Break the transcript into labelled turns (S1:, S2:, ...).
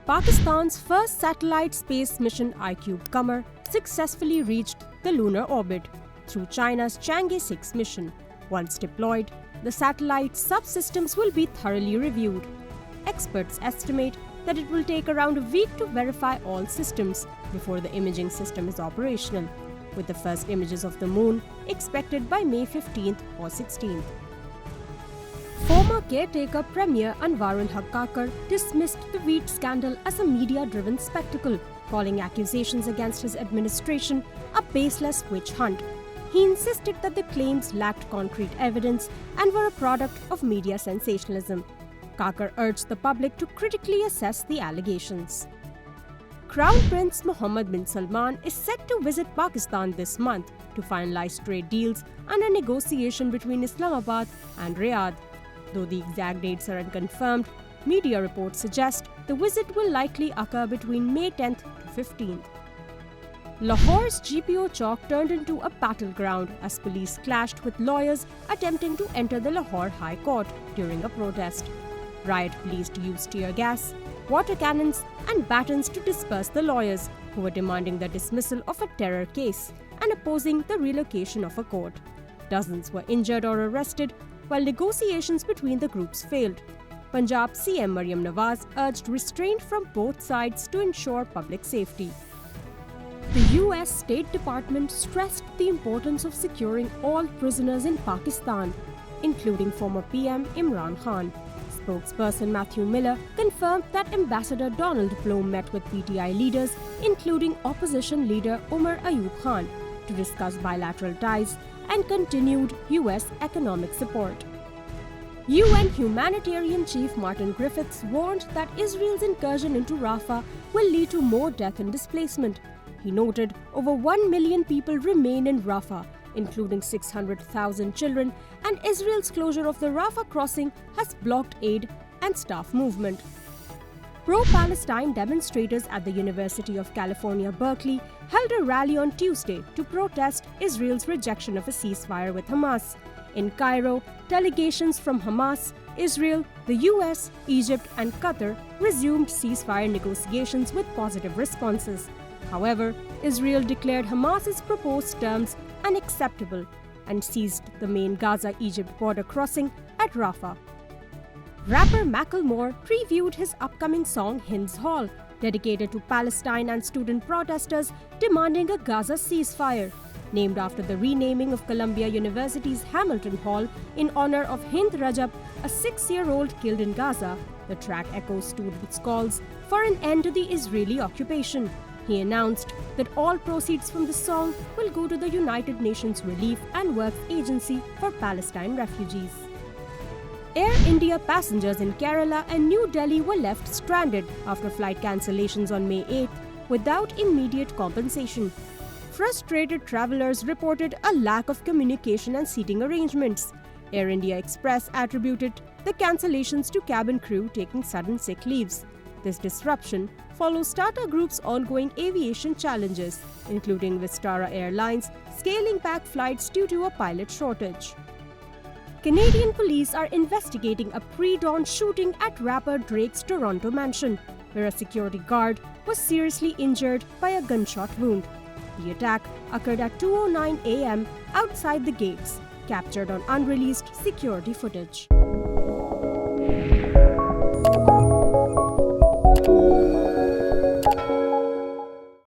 S1: Pakistan's first satellite space mission iQube Qamar successfully reached the lunar orbit through China's Chang'e 6 mission. Once deployed, the satellite's subsystems will be thoroughly reviewed. Experts estimate that it will take around a week to verify all systems before the imaging system is operational, with the first images of the moon expected by May 15th or 16th. Former caretaker Premier Anwarul Haq Kakar dismissed the wheat scandal as a media-driven spectacle, calling accusations against his administration a baseless witch hunt. He insisted that the claims lacked concrete evidence and were a product of media sensationalism. Kakar urged the public to critically assess the allegations. Crown Prince Mohammed bin Salman is set to visit Pakistan this month to finalize trade deals under negotiation between Islamabad and Riyadh. Though the exact dates are unconfirmed, media reports suggest the visit will likely occur between May 10th to 15th. Lahore's GPO Chowk turned into a battleground as police clashed with lawyers attempting to enter the Lahore High Court during a protest. Riot police used tear gas, water cannons and batons to disperse the lawyers who were demanding the dismissal of a terror case and opposing the relocation of a court. Dozens were injured or arrested while negotiations between the groups failed. Punjab CM Maryam Nawaz urged restraint from both sides to ensure public safety. The US State Department stressed the importance of securing all prisoners in Pakistan, including former PM Imran Khan. Spokesperson Matthew Miller confirmed that Ambassador Donald Blome met with PTI leaders, including opposition leader Umar Ayub Khan, to discuss bilateral ties and continued US economic support. UN humanitarian chief Martin Griffiths warned that Israel's incursion into Rafah will lead to more death and displacement. He noted over 1 million people remain in Rafah, including 600,000 children, and Israel's closure of the Rafah crossing has blocked aid and staff movement. Pro-Palestine demonstrators at the University of California, Berkeley held a rally on Tuesday to protest Israel's rejection of a ceasefire with Hamas. In Cairo, delegations from Hamas, Israel, the US, Egypt and Qatar resumed ceasefire negotiations with positive responses. However, Israel declared Hamas's proposed terms unacceptable and seized the main Gaza-Egypt border crossing at Rafah. Rapper Macklemore previewed his upcoming song Hind's Hall, dedicated to Palestine and student protesters demanding a Gaza ceasefire. Named after the renaming of Columbia University's Hamilton Hall in honor of Hind Rajab, a 6-year-old killed in Gaza, the track echoes students' calls for an end to the Israeli occupation. He announced that all proceeds from the song will go to the United Nations Relief and Works Agency for Palestine refugees. Air India passengers in Kerala and New Delhi were left stranded after flight cancellations on May 8th without immediate compensation. Frustrated travelers reported a lack of communication and seating arrangements. Air India Express attributed the cancellations to cabin crew taking sudden sick leaves. This disruption follows Tata Group's ongoing aviation challenges, including Vistara Airlines scaling back flights due to a pilot shortage. Canadian police are investigating a pre-dawn shooting at rapper Drake's Toronto mansion, where a security guard was seriously injured by a gunshot wound. The attack occurred at 2:09 a.m. outside the gates, captured on unreleased security footage.